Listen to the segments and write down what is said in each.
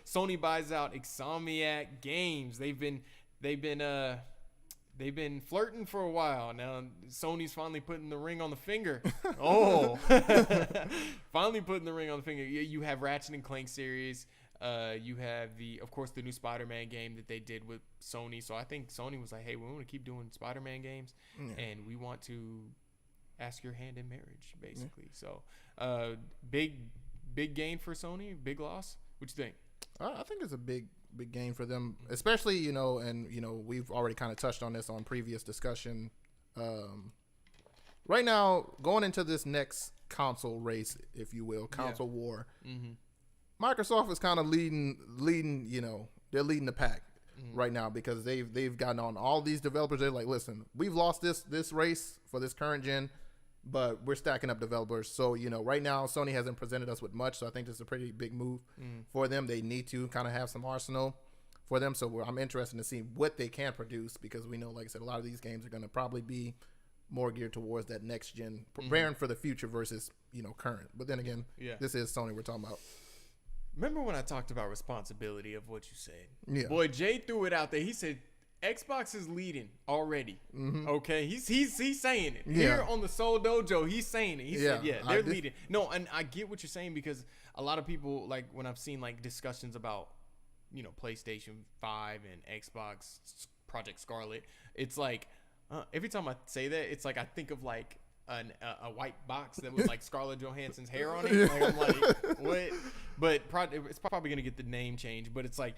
Sony buys out Insomniac Games. They've been flirting for a while. Now Sony's finally putting the ring on the finger. Oh, finally putting the ring on the finger. You have Ratchet and Clank series. You have of course, the new Spider-Man game that they did with Sony. So I think Sony was like, hey, we want to keep doing Spider-Man games, and we want to ask your hand in marriage, basically. So, big gain for Sony, big loss. What you think? I think it's a big gain for them, especially, we've already kind of touched on this on previous discussion. Right now, going into this next console race, if you will, console war, Microsoft is kind of leading, they're leading the pack right now, because they've gotten on all these developers. They're like, listen, we've lost this race for this current gen, but we're stacking up developers. So, right now Sony hasn't presented us with much. So I think this is a pretty big move for them. They need to kind of have some arsenal for them. So I'm interested to see what they can produce, because we know, like I said, a lot of these games are going to probably be more geared towards that next gen, preparing for the future versus, current. But then again, this is Sony we're talking about. Remember when I talked about responsibility of what you said? Yeah. Boy, Jay threw it out there. He said, Xbox is leading already. Okay, he's saying it here on the Soul Dojo. He's saying it. He said, they're leading. No, and I get what you're saying, because a lot of people, like when I've seen like discussions about PlayStation 5 and Xbox Project Scarlet, it's like every time I say that, it's like I think of like a white box that was like Scarlett Johansson's hair on it. Like, I'm like, what? But it's probably gonna get the name change. But it's like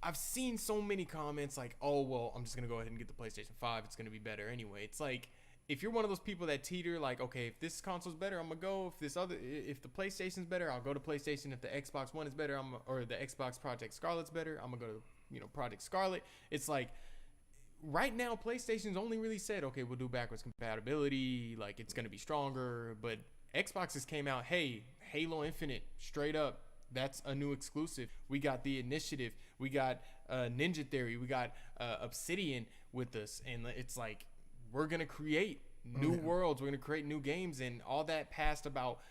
I've seen so many comments like, oh, well, I'm just going to go ahead and get the PlayStation 5. It's going to be better anyway. It's like, if you're one of those people that teeter like, okay, if this console's better, I'm going to go. If the PlayStation's better, I'll go to PlayStation. If the Xbox One is better, or the Xbox Project Scarlet's better, I'm going to go to, Project Scarlet. It's like, right now, PlayStation's only really said, okay, we'll do backwards compatibility. Like, it's going to be stronger. But Xbox has came out, hey, Halo Infinite, straight up. That's a new exclusive. We got the Initiative. We got Ninja Theory. We got Obsidian with us. And it's like, we're going to create new worlds. We're going to create new games. And all that past about,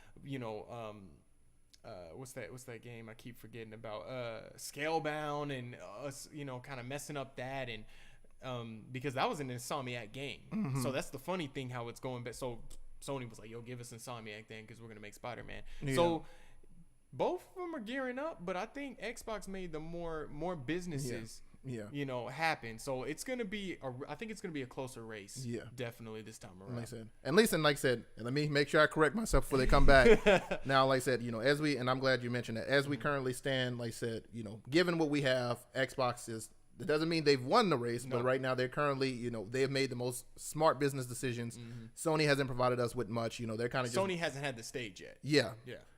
what's that game I keep forgetting about? Scalebound, and us, kind of messing up that. And because that was an Insomniac game. So that's the funny thing, how it's going back. So Sony was like, yo, give us Insomniac then, because we're going to make Spider-Man. Yeah. So both of them are gearing up, but I think Xbox made the more businesses, happen. So it's gonna be I think it's gonna be a closer race. Yeah, definitely this time around. Like I said, and let me make sure I correct myself before they come back. Now, like I said, and I'm glad you mentioned that. As we currently stand, like I said, given what we have, Xbox is. That doesn't mean they've won the race, but right now they're currently, they have made the most smart business decisions. Sony hasn't provided us with much. They're kind of Sony hasn't had the stage yet. Yeah.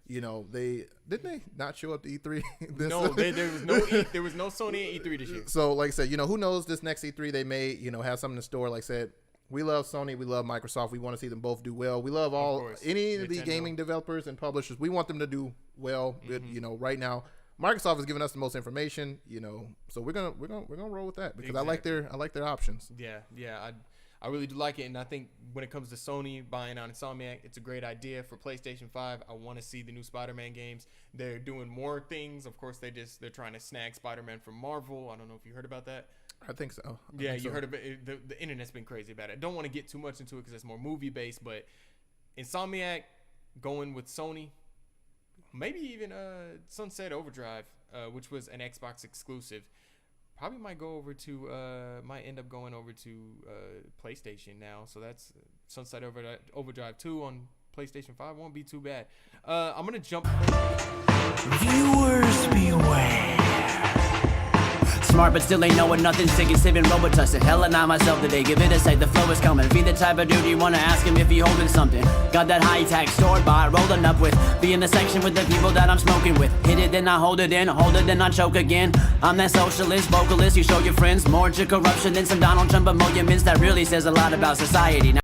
They didn't not show up to E3. No, there was no Sony at E3 this year. So, like I said, who knows, this next E3 they may, have something in store. Like I said, we love Sony, we love Microsoft. We want to see them both do well. We love any of the gaming developers and publishers. We want them to do well. Good, right now. Microsoft has given us the most information, so we're gonna roll with that, because I like their options. Yeah, I really do like it, and I think when it comes to Sony buying out Insomniac, it's a great idea for PlayStation 5. I want to see the new Spider-Man games. They're doing more things. Of course, they're trying to snag Spider-Man from Marvel. I don't know if you heard about that. I think so. You heard of it. The internet's been crazy about it. I don't want to get too much into it because it's more movie based, but Insomniac going with Sony. Maybe even Sunset Overdrive, which was an Xbox exclusive, probably might end up going over to PlayStation now. So that's Sunset Overdrive 2 on PlayStation 5. Won't be too bad. I'm gonna jump. Viewers beware. Smart but still ain't knowing nothing. Sick and sipping Robitussin. Hella not myself today. Give it a sec, the flow is coming. Be the type of dude you wanna ask him if he holding something. Got that high tech store bought, rolling up with. Be in the section with the people that I'm smoking with. Hit it then I hold it in, hold it then I choke again. I'm that socialist, vocalist. You show your friends more to corruption than some Donald Trump emoluments. That really says a lot about society. Now